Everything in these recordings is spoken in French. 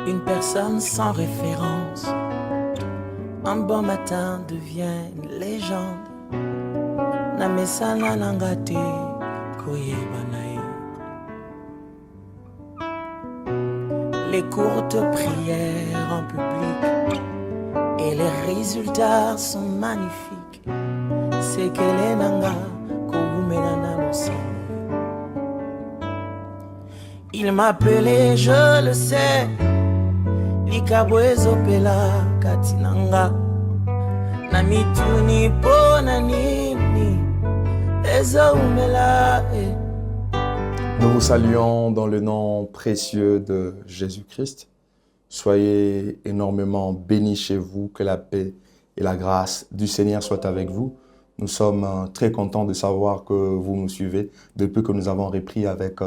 Une personne sans référence, un bon matin devient une légende. Namesana nangate koyebanae. Les courtes prières en public et les résultats sont magnifiques. C'est qu'elle est nanga koumenana aussi. Il m'appelait, je le sais. Likabwezo pela katinanga. Namituni pona nini. Ezo umela. Nous vous saluons dans le nom précieux de Jésus-Christ. Soyez énormément bénis chez vous, que la paix et la grâce du Seigneur soient avec vous. Nous sommes très contents de savoir que vous nous suivez depuis que nous avons repris avec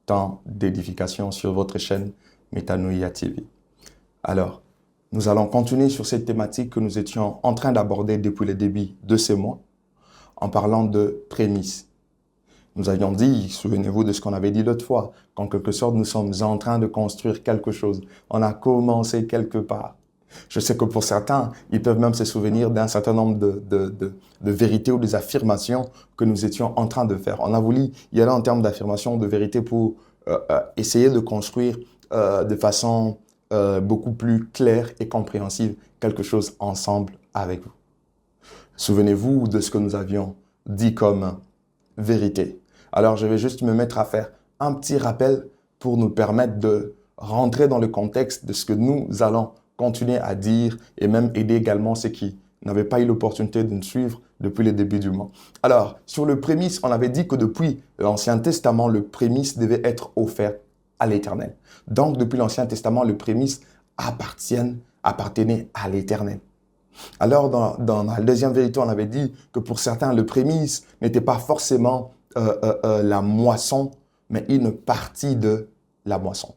tant d'édification sur votre chaîne Metanoia TV. Alors, nous allons continuer sur cette thématique que nous étions en train d'aborder depuis le début de ce mois en parlant de prémices. Nous avions dit, souvenez-vous de ce qu'on avait dit l'autre fois, qu'en quelque sorte, nous sommes en train de construire quelque chose. On a commencé quelque part. Je sais que pour certains, ils peuvent même se souvenir d'un certain nombre de vérités ou des affirmations que nous étions en train de faire. On a voulu y aller en termes d'affirmations, de vérités pour essayer de construire de façon beaucoup plus claire et compréhensive quelque chose ensemble avec vous. Souvenez-vous de ce que nous avions dit comme vérité. Alors, je vais juste me mettre à faire un petit rappel pour nous permettre de rentrer dans le contexte de ce que nous allons continuer à dire et même aider également ceux qui n'avaient pas eu l'opportunité de nous suivre depuis le début du mois. Alors, sur le prémisse, on avait dit que depuis l'Ancien Testament, le prémisse devait être offert à l'Éternel. Donc, depuis l'Ancien Testament, le prémisse appartenait à l'Éternel. Alors, dans la deuxième vérité, on avait dit que pour certains, le prémisse n'était pas forcément la moisson, mais une partie de la moisson.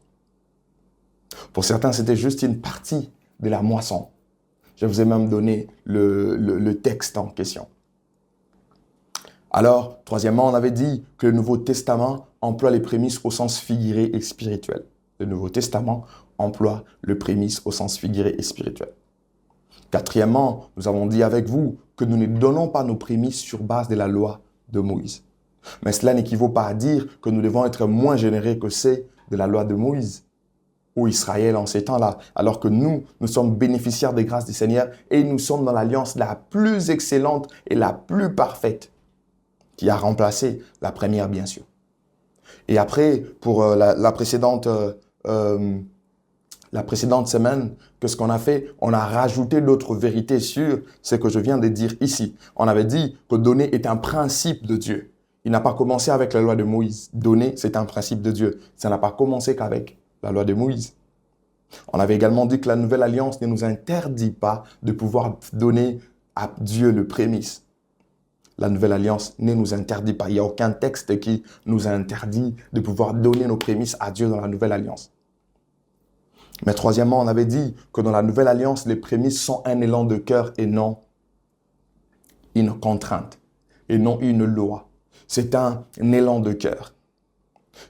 Pour certains, c'était juste une partie de la moisson. Je vous ai même donné le texte en question. Alors, troisièmement, on avait dit que le Nouveau Testament emploie les prémices au sens figuré et spirituel. Le Nouveau Testament emploie le prémisse au sens figuré et spirituel. Quatrièmement, nous avons dit avec vous que nous ne donnons pas nos prémices sur base de la loi de Moïse. Mais cela n'équivaut pas à dire que nous devons être moins généreux que ceux de la loi de Moïse ou Israël en ces temps-là, alors que nous sommes bénéficiaires des grâces du Seigneur et nous sommes dans l'alliance la plus excellente et la plus parfaite qui a remplacé la première, bien sûr. Et après, pour la précédente semaine, qu'est-ce qu'on a fait? On a rajouté d'autres vérités sur ce que je viens de dire ici. On avait dit que donner est un principe de Dieu. Il n'a pas commencé avec la loi de Moïse. Donner, c'est un principe de Dieu. Ça n'a pas commencé qu'avec la loi de Moïse. On avait également dit que la nouvelle alliance ne nous interdit pas de pouvoir donner à Dieu le prémisse. La nouvelle alliance ne nous interdit pas. Il n'y a aucun texte qui nous interdit de pouvoir donner nos prémices à Dieu dans la nouvelle alliance. Mais troisièmement, on avait dit que dans la nouvelle alliance, les prémices sont un élan de cœur et non une contrainte, et non une loi. C'est un élan de cœur.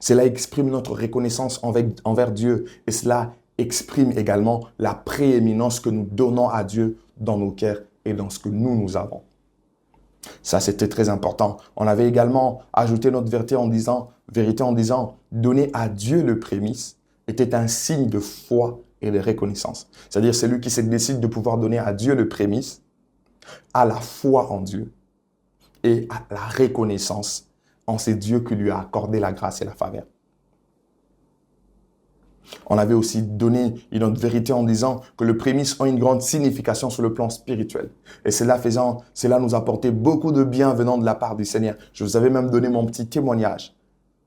Cela exprime notre reconnaissance envers Dieu et cela exprime également la prééminence que nous donnons à Dieu dans nos cœurs et dans ce que nous avons. Ça, c'était très important. On avait également ajouté notre vérité en disant donner à Dieu le prémisse était un signe de foi et de reconnaissance. C'est-à-dire celui qui se décide de pouvoir donner à Dieu le prémisse, à la foi en Dieu et à la reconnaissance en ce Dieu qui lui a accordé la grâce et la faveur. On avait aussi donné une autre vérité en disant que les prémices ont une grande signification sur le plan spirituel. Et cela nous apportait beaucoup de bien venant de la part du Seigneur. Je vous avais même donné mon petit témoignage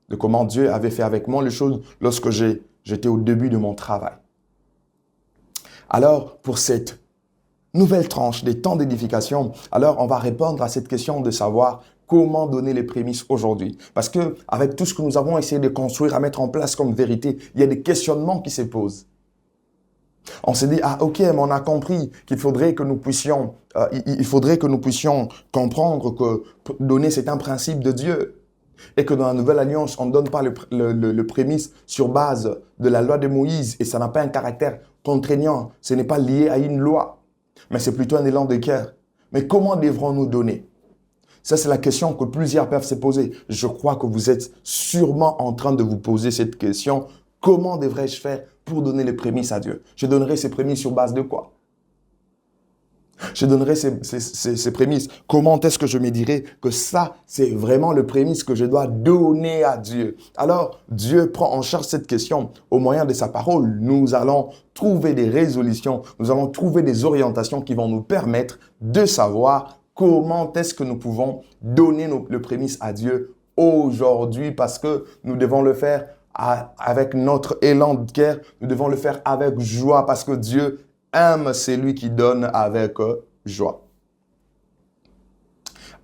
de comment Dieu avait fait avec moi les choses lorsque j'étais au début de mon travail. Alors, pour cette nouvelle tranche des temps d'édification, alors on va répondre à cette question de savoir comment donner les prémices aujourd'hui. Parce que avec tout ce que nous avons essayé de construire, à mettre en place comme vérité, il y a des questionnements qui se posent. On s'est dit, ok, mais on a compris qu'il faudrait que nous puissions, comprendre que donner, c'est un principe de Dieu. Et que dans la Nouvelle Alliance, on ne donne pas le prémisse sur base de la loi de Moïse et ça n'a pas un caractère contraignant. Ce n'est pas lié à une loi, mais c'est plutôt un élan de cœur. Mais comment devrons-nous donner? Ça, c'est la question que plusieurs peuvent se poser. Je crois que vous êtes sûrement en train de vous poser cette question. Comment devrais-je faire pour donner les prémices à Dieu? Je donnerai ces prémices sur base de quoi? Je donnerai ces prémices. Comment est-ce que je me dirais que ça, c'est vraiment le prémisse que je dois donner à Dieu? Alors, Dieu prend en charge cette question au moyen de sa parole. Nous allons trouver des résolutions, nous allons trouver des orientations qui vont nous permettre de savoir comment est-ce que nous pouvons donner le prémisse à Dieu aujourd'hui, parce que nous devons le faire avec notre élan de cœur, nous devons le faire avec joie, parce que Dieu aime celui qui donne avec joie.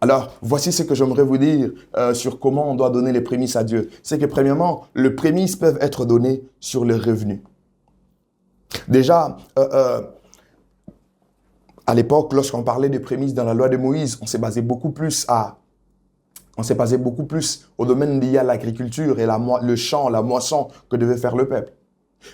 Alors, voici ce que j'aimerais vous dire sur comment on doit donner les prémices à Dieu. C'est que premièrement, les prémices peuvent être données sur les revenus. Déjà, à l'époque, lorsqu'on parlait des prémices dans la loi de Moïse, on s'est basé beaucoup plus au domaine lié à l'agriculture et le champ, la moisson que devait faire le peuple.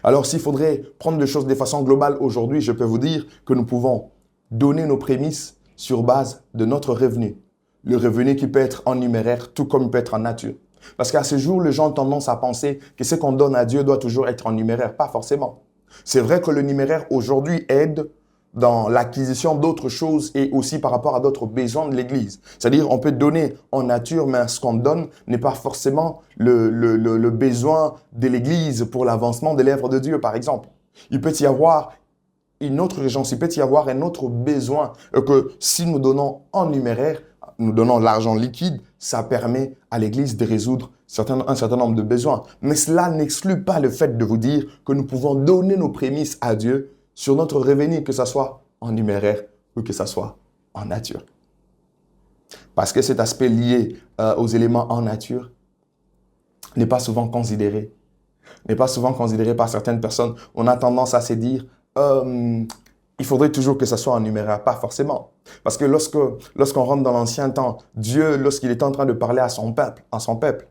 Alors, s'il faudrait prendre les choses de façon globale aujourd'hui, je peux vous dire que nous pouvons donner nos prémices sur base de notre revenu. Le revenu qui peut être en numéraire, tout comme il peut être en nature. Parce qu'à ce jour, les gens ont tendance à penser que ce qu'on donne à Dieu doit toujours être en numéraire. Pas forcément. C'est vrai que le numéraire aujourd'hui aide dans l'acquisition d'autres choses et aussi par rapport à d'autres besoins de l'Église. C'est-à-dire, on peut donner en nature, mais ce qu'on donne n'est pas forcément le besoin de l'Église pour l'avancement de l'œuvre de Dieu, par exemple. Il peut y avoir une autre urgence, il peut y avoir un autre besoin que si nous donnons en numéraire, nous donnons l'argent liquide, ça permet à l'Église de résoudre un certain nombre de besoins. Mais cela n'exclut pas le fait de vous dire que nous pouvons donner nos prémices à Dieu sur notre revenu, que ce soit en numéraire ou que ce soit en nature. Parce que cet aspect lié aux éléments en nature n'est pas souvent considéré. N'est pas souvent considéré par certaines personnes. On a tendance à se dire, il faudrait toujours que ce soit en numéraire. Pas forcément. Parce que lorsqu'on rentre dans l'ancien temps, Dieu, lorsqu'il était en train de parler à son peuple,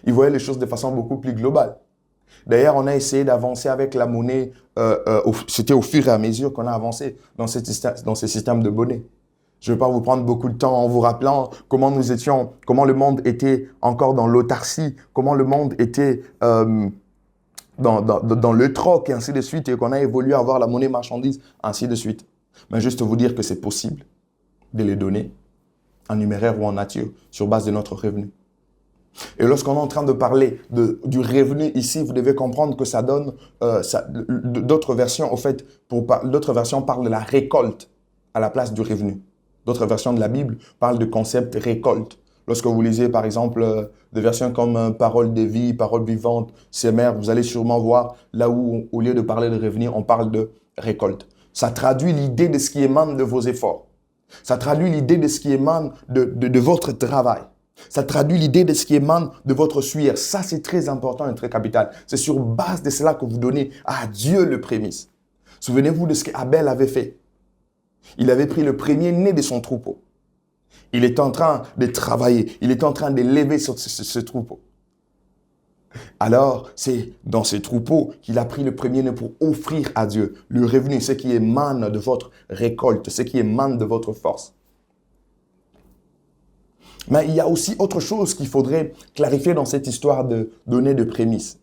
il voyait les choses de façon beaucoup plus globale. D'ailleurs, on a essayé d'avancer avec la monnaie, c'était au fur et à mesure qu'on a avancé dans ces systèmes de monnaie. Je ne vais pas vous prendre beaucoup de temps en vous rappelant comment le monde était encore dans l'autarcie, comment le monde était dans le troc et ainsi de suite, et qu'on a évolué à avoir la monnaie marchandise, ainsi de suite. Mais juste vous dire que c'est possible de les donner en numéraire ou en nature sur base de notre revenu. Et lorsqu'on est en train de parler du revenu ici, vous devez comprendre que ça donne d'autres versions. Au fait, d'autres versions parlent de la récolte à la place du revenu. D'autres versions de la Bible parlent du concept récolte. Lorsque vous lisez, par exemple, des versions comme Parole de vie, Parole vivante, Sémer, vous allez sûrement voir là où, au lieu de parler de revenu, on parle de récolte. Ça traduit l'idée de ce qui émane de vos efforts. Ça traduit l'idée de ce qui émane de votre travail. Ça traduit l'idée de ce qui émane de votre sueur. Ça, c'est très important et très capital. C'est sur base de cela que vous donnez à Dieu le prémisse. Souvenez-vous de ce qu'Abel avait fait. Il avait pris le premier-né de son troupeau. Il est en train de travailler. Il est en train d'élever ce troupeau. Alors, c'est dans ce troupeau qu'il a pris le premier-né pour offrir à Dieu le revenu, ce qui émane de votre récolte, ce qui émane de votre force. Mais il y a aussi autre chose qu'il faudrait clarifier dans cette histoire de donner de prémices.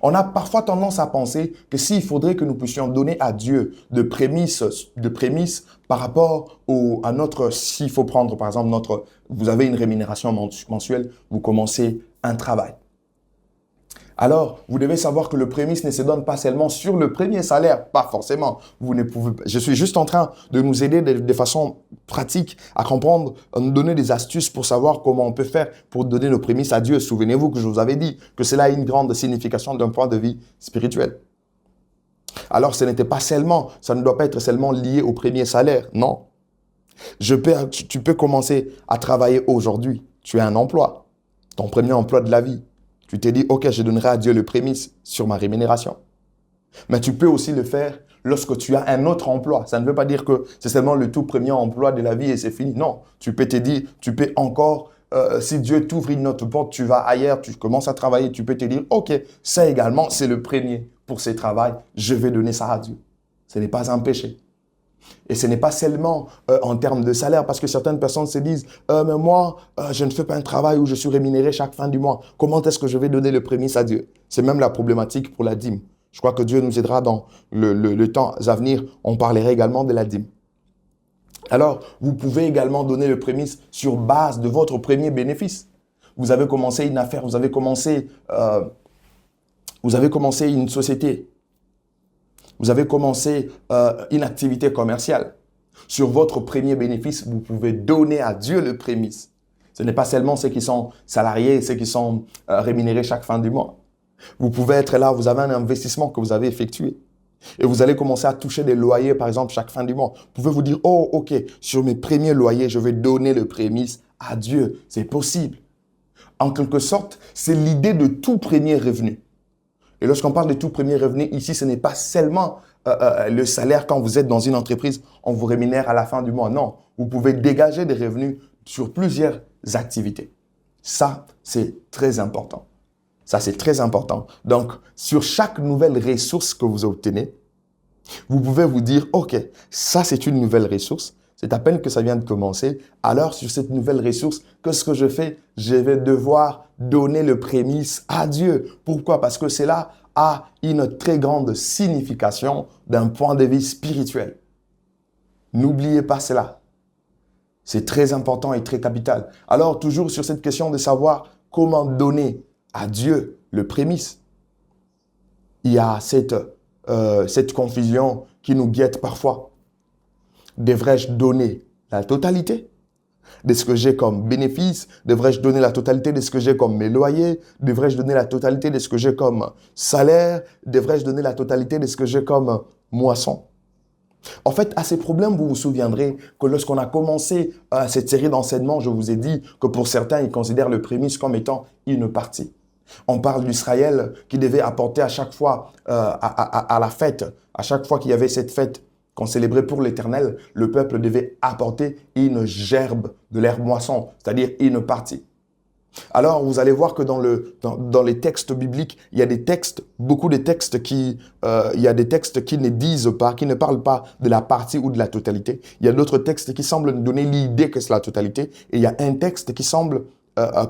On a parfois tendance à penser que s'il faudrait que nous puissions donner à Dieu de prémices par rapport à notre, s'il faut prendre par exemple vous avez une rémunération mensuelle, vous commencez un travail. Alors, vous devez savoir que le prémisse ne se donne pas seulement sur le premier salaire, pas forcément. Vous ne pouvez pas. Je suis juste en train de nous aider de façon pratique à comprendre, à nous donner des astuces pour savoir comment on peut faire pour donner nos prémices à Dieu. Souvenez-vous que je vous avais dit que cela a une grande signification d'un point de vue spirituel. Alors, ça ne doit pas être seulement lié au premier salaire, non. Tu peux commencer à travailler aujourd'hui. Tu as un emploi, ton premier emploi de la vie. Tu t'es dit, ok, je donnerai à Dieu le prémisse sur ma rémunération. Mais tu peux aussi le faire lorsque tu as un autre emploi. Ça ne veut pas dire que c'est seulement le tout premier emploi de la vie et c'est fini. Non, tu peux encore si Dieu t'ouvre une autre porte, tu vas ailleurs, tu commences à travailler, tu peux te dire, ok, ça également, c'est le premier pour ce travail, je vais donner ça à Dieu. Ce n'est pas un péché. Et ce n'est pas seulement en termes de salaire, parce que certaines personnes se disent, mais moi, je ne fais pas un travail où je suis rémunéré chaque fin du mois. Comment est-ce que je vais donner le prémice à Dieu? C'est même la problématique pour la dîme. Je crois que Dieu nous aidera dans le temps à venir. On parlera également de la dîme. Alors, vous pouvez également donner le prémice sur base de votre premier bénéfice. Vous avez commencé une affaire, vous avez commencé une société. Vous avez commencé une activité commerciale. Sur votre premier bénéfice, vous pouvez donner à Dieu le prémice. Ce n'est pas seulement ceux qui sont salariés, ceux qui sont rémunérés chaque fin du mois. Vous pouvez être là, vous avez un investissement que vous avez effectué. Et vous allez commencer à toucher des loyers, par exemple, chaque fin du mois. Vous pouvez vous dire, oh, ok, sur mes premiers loyers, je vais donner le prémice à Dieu. C'est possible. En quelque sorte, c'est l'idée de tout premier revenu. Et lorsqu'on parle de tout premier revenu, ici, ce n'est pas seulement le salaire quand vous êtes dans une entreprise, on vous rémunère à la fin du mois. Non, vous pouvez dégager des revenus sur plusieurs activités. Ça, c'est très important. Ça, c'est très important. Donc, sur chaque nouvelle ressource que vous obtenez, vous pouvez vous dire, OK, ça, c'est une nouvelle ressource. C'est à peine que ça vient de commencer. Alors, sur cette nouvelle ressource, qu'est-ce que je fais? Je vais devoir donner le prémice à Dieu. Pourquoi? Parce que cela a une très grande signification d'un point de vue spirituel. N'oubliez pas cela. C'est très important et très capital. Alors, toujours sur cette question de savoir comment donner à Dieu le prémice. Il y a cette confusion qui nous guette parfois. Devrais-je donner la totalité de ce que j'ai comme bénéfice? Devrais-je donner la totalité de ce que j'ai comme mes loyers? Devrais-je donner la totalité de ce que j'ai comme salaire? Devrais-je donner la totalité de ce que j'ai comme moisson? En fait, à ces problèmes, vous vous souviendrez que lorsqu'on a commencé cette série d'enseignements, je vous ai dit que pour certains, ils considèrent le prémice comme étant une partie. On parle d'Israël qui devait apporter à chaque fois à la fête, à chaque fois qu'il y avait cette fête qu'on célébrait pour l'Éternel, le peuple devait apporter une gerbe de l'herbe moisson, c'est-à-dire une partie. Alors, vous allez voir que dans les textes bibliques, il y a des textes, beaucoup de textes il y a des textes qui ne disent pas, qui ne parlent pas de la partie ou de la totalité. Il y a d'autres textes qui semblent nous donner l'idée que c'est la totalité. Et il y a un texte qui semble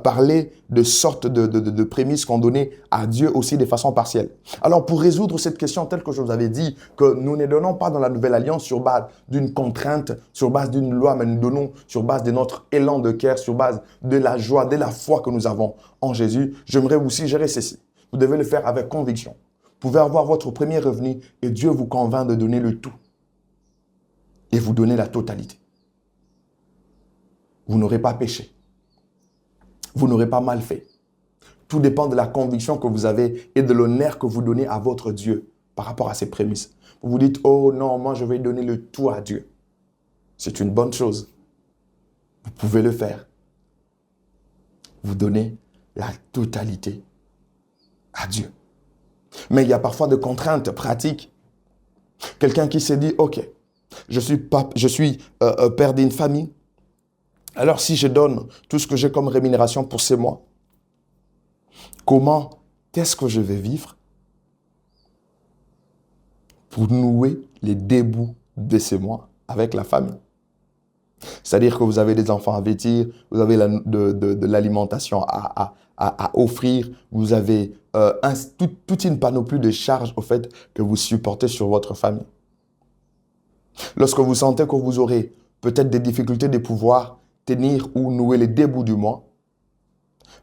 parler de sortes de prémices qu'on donnait à Dieu aussi de façon partielle. Alors, pour résoudre cette question telle que je vous avais dit, que nous ne donnons pas dans la Nouvelle Alliance sur base d'une contrainte, sur base d'une loi, mais nous donnons sur base de notre élan de cœur, sur base de la joie, de la foi que nous avons en Jésus, j'aimerais vous suggérer ceci. Vous devez le faire avec conviction. Vous pouvez avoir votre premier revenu et Dieu vous convainc de donner le tout. Et vous donner la totalité. Vous n'aurez pas péché. Vous n'aurez pas mal fait. Tout dépend de la conviction que vous avez et de l'honneur que vous donnez à votre Dieu par rapport à ses prémices. Vous vous dites, oh non, moi je vais donner le tout à Dieu. C'est une bonne chose. Vous pouvez le faire. Vous donnez la totalité à Dieu. Mais il y a parfois des contraintes pratiques. Quelqu'un qui s'est dit, ok, je suis père d'une famille. Alors, si je donne tout ce que j'ai comme rémunération pour ces mois, comment est-ce que je vais vivre pour nouer les débuts de ces mois avec la famille? C'est-à-dire que vous avez des enfants à vêtir, vous avez de l'alimentation à offrir, vous avez toute une panoplie de charges au fait que vous supportez sur votre famille. Lorsque vous sentez que vous aurez peut-être des difficultés de pouvoir tenir ou nouer les débuts du mois.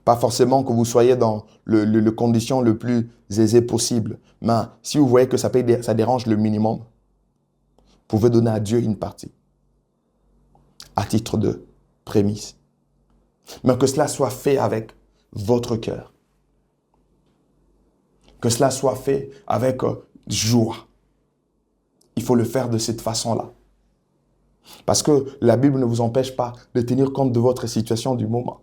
Pas forcément que vous soyez dans les conditions le plus aisées possible. Mais si vous voyez que ça dérange le minimum, vous pouvez donner à Dieu une partie. À titre de prémisse. Mais que cela soit fait avec votre cœur. Que cela soit fait avec joie. Il faut le faire de cette façon-là. Parce que la Bible ne vous empêche pas de tenir compte de votre situation du moment.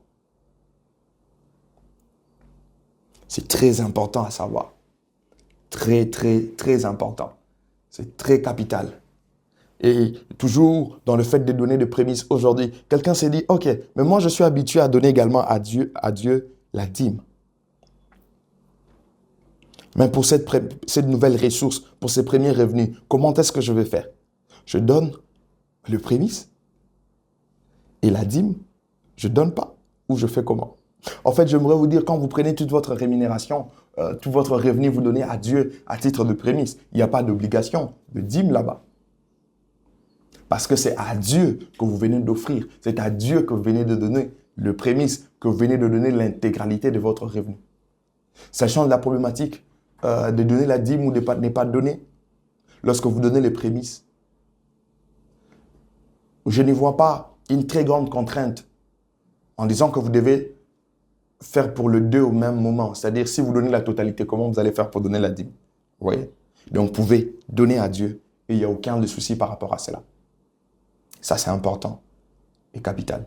C'est très important à savoir. Très, très, très important. C'est très capital. Et toujours dans le fait de donner des prémices aujourd'hui, quelqu'un s'est dit, ok, mais moi je suis habitué à donner également à Dieu la dîme. Mais pour cette nouvelle ressource, pour ces premiers revenus, comment est-ce que je vais faire? Je donne le prémisse et la dîme, je ne donne pas ou je fais comment? En fait, j'aimerais vous dire, quand vous prenez toute votre rémunération, tout votre revenu, vous donnez à Dieu à titre de prémisse. Il n'y a pas d'obligation de dîme là-bas. Parce que c'est à Dieu que vous venez d'offrir. C'est à Dieu que vous venez de donner le prémisse, que vous venez de donner l'intégralité de votre revenu. Sachant de la problématique de donner la dîme ou de ne pas donner, lorsque vous donnez les prémices, je ne vois pas une très grande contrainte en disant que vous devez faire pour le deux au même moment. C'est-à-dire, si vous donnez la totalité, comment vous allez faire pour donner la dîme? Vous voyez? Donc, vous pouvez donner à Dieu et il n'y a aucun de souci par rapport à cela. Ça, c'est important et capital.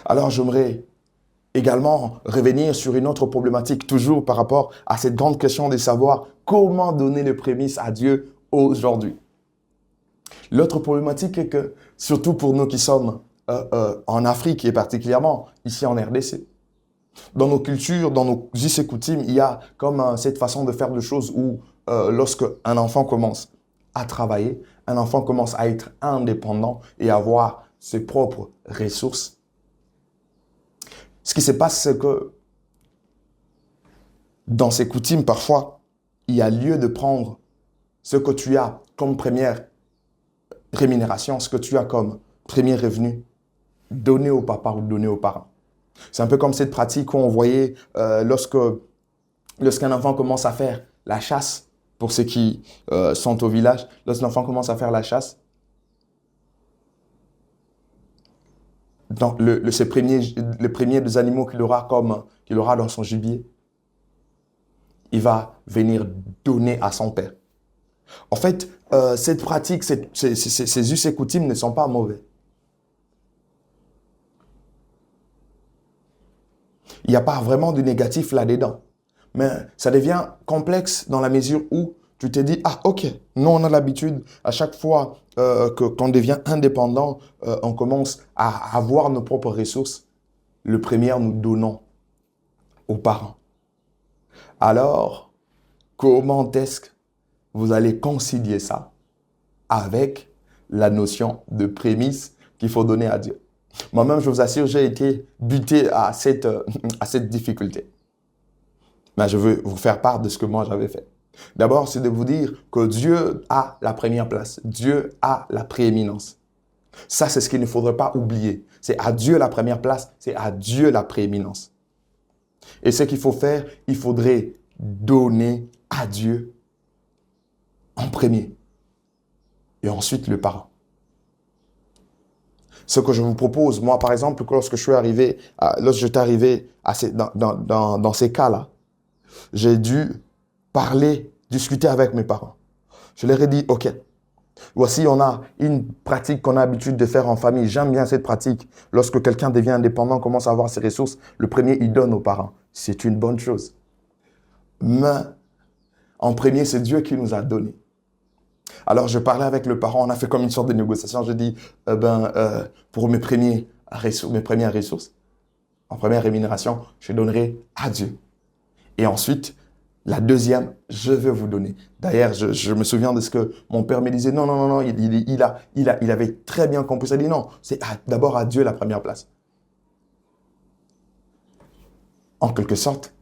Alors, j'aimerais également revenir sur une autre problématique, toujours par rapport à cette grande question de savoir comment donner les prémices à Dieu aujourd'hui. L'autre problématique est que, surtout pour nous qui sommes en Afrique et particulièrement ici en RDC, dans nos cultures, dans nos us et coutumes, il y a comme cette façon de faire des choses où lorsque un enfant commence à travailler, un enfant commence à être indépendant et à avoir ses propres ressources. Ce qui se passe, c'est que dans ces coutumes, parfois, il y a lieu de prendre ce que tu as comme première rémunération, ce que tu as comme premier revenu, donner au papa ou donner aux parents. C'est un peu comme cette pratique où on voyait lorsqu'un enfant commence à faire la chasse, pour ceux qui sont au village, lorsqu'un enfant commence à faire la chasse, dans les premiers des animaux qu'il aura dans son gibier, il va venir donner à son père. En fait, cette pratique, ces us et coutumes ne sont pas mauvais. Il n'y a pas vraiment de négatif là-dedans. Mais ça devient complexe dans la mesure où tu te dis, ah ok, nous on a l'habitude, à chaque fois qu'on devient indépendant, on commence à avoir nos propres ressources. Le premier, nous donnons aux parents. Alors, comment est-ce que vous allez concilier ça avec la notion de prémisse qu'il faut donner à Dieu? Moi-même, je vous assure, j'ai été buté à cette difficulté. Mais je veux vous faire part de ce que moi j'avais fait. D'abord, c'est de vous dire que Dieu a la première place. Dieu a la prééminence. Ça, c'est ce qu'il ne faudrait pas oublier. C'est à Dieu la première place, c'est à Dieu la prééminence. Et ce qu'il faut faire, il faudrait donner à Dieu en premier. Et ensuite, le parent. Ce que je vous propose, moi, par exemple, lorsque j'étais arrivé dans ces cas-là, j'ai dû discuter avec mes parents. Je leur ai dit, ok, voici, on a une pratique qu'on a l'habitude de faire en famille. J'aime bien cette pratique. Lorsque quelqu'un devient indépendant, commence à avoir ses ressources, le premier, il donne aux parents. C'est une bonne chose. Mais en premier, c'est Dieu qui nous a donné. Alors, je parlais avec le parent, on a fait comme une sorte de négociation. Je dis, pour mes premières ressources, en première rémunération, je donnerai à Dieu. Et ensuite, la deuxième, je vais vous donner. D'ailleurs, je me souviens de ce que mon père me disait. Non, il avait très bien compris. Il a dit non, c'est d'abord à Dieu la première place. En quelque sorte,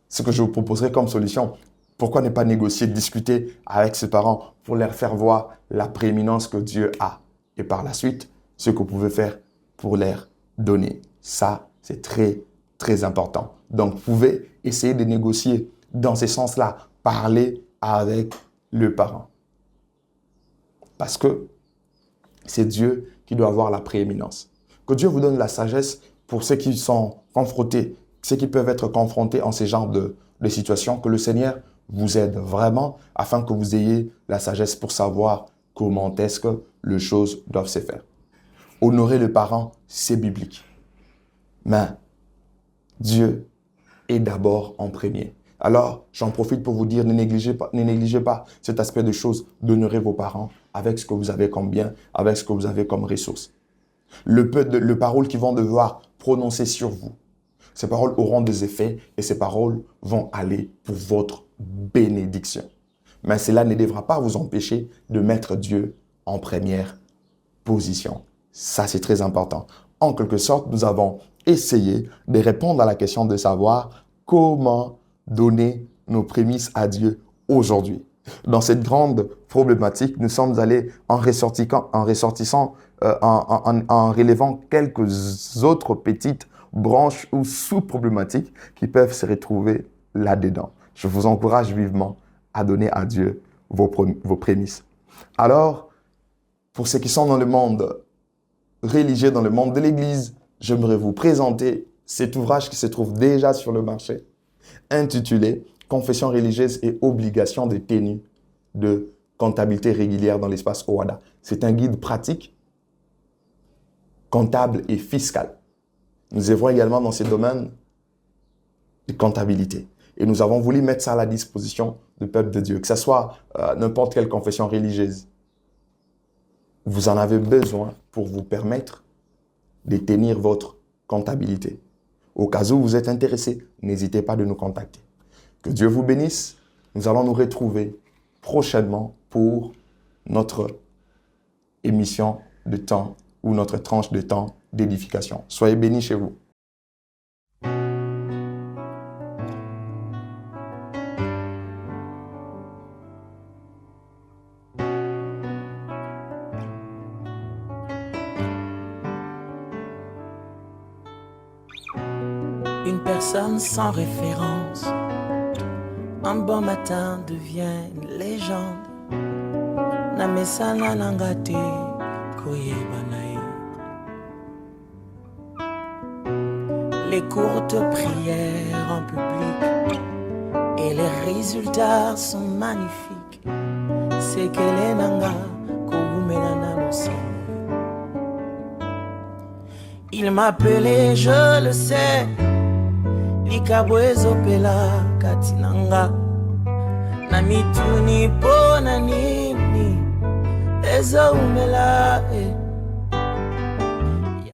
ce que je vous proposerai comme solution, pourquoi ne pas négocier, discuter avec ses parents pour leur faire voir la prééminence que Dieu a. Et par la suite, ce que vous pouvez faire pour leur donner. Ça, c'est très, très important. Donc, vous pouvez essayer de négocier dans ce sens-là. Parler avec le parent. Parce que c'est Dieu qui doit avoir la prééminence. Que Dieu vous donne la sagesse pour ceux qui sont confrontés, ceux qui peuvent être confrontés en ces genres de situations, que le Seigneur vous aide vraiment afin que vous ayez la sagesse pour savoir comment est-ce que les choses doivent se faire. Honorer le parent, c'est biblique. Mais Dieu est d'abord en premier. Alors, j'en profite pour vous dire, ne négligez pas cet aspect de choses d'honorer vos parents avec ce que vous avez comme bien, avec ce que vous avez comme ressources. Le paroles qu'ils vont devoir prononcer sur vous, ces paroles auront des effets et ces paroles vont aller pour votre bénédiction. Mais cela ne devra pas vous empêcher de mettre Dieu en première position. Ça, c'est très important. En quelque sorte, nous avons essayé de répondre à la question de savoir comment donner nos prémices à Dieu aujourd'hui. Dans cette grande problématique, nous sommes allés en relevant quelques autres petites branches ou sous-problématiques qui peuvent se retrouver là-dedans. Je vous encourage vivement à donner à Dieu vos prémices. Alors, pour ceux qui sont dans le monde religieux, dans le monde de l'Église, j'aimerais vous présenter cet ouvrage qui se trouve déjà sur le marché, intitulé « Confession religieuse et obligation de tenue de comptabilité régulière dans l'espace OADA ». C'est un guide pratique, comptable et fiscal. Nous œuvrons également dans ces domaines de comptabilité. Et nous avons voulu mettre ça à la disposition du peuple de Dieu, que ce soit n'importe quelle confession religieuse. Vous en avez besoin pour vous permettre de tenir votre comptabilité. Au cas où vous êtes intéressé, n'hésitez pas de nous contacter. Que Dieu vous bénisse. Nous allons nous retrouver prochainement pour notre émission de temps ou notre tranche de temps d'édification. Soyez bénis chez vous. Une personne sans référence, un bon matin devient une légende. Namesana nangate koyebanae. Les courtes prières en public et les résultats sont magnifiques. C'est que les nanga kogumenana no. Il m'appelait, je le sais. Likabwezo pela katinanga na mituni pona nini ezo umela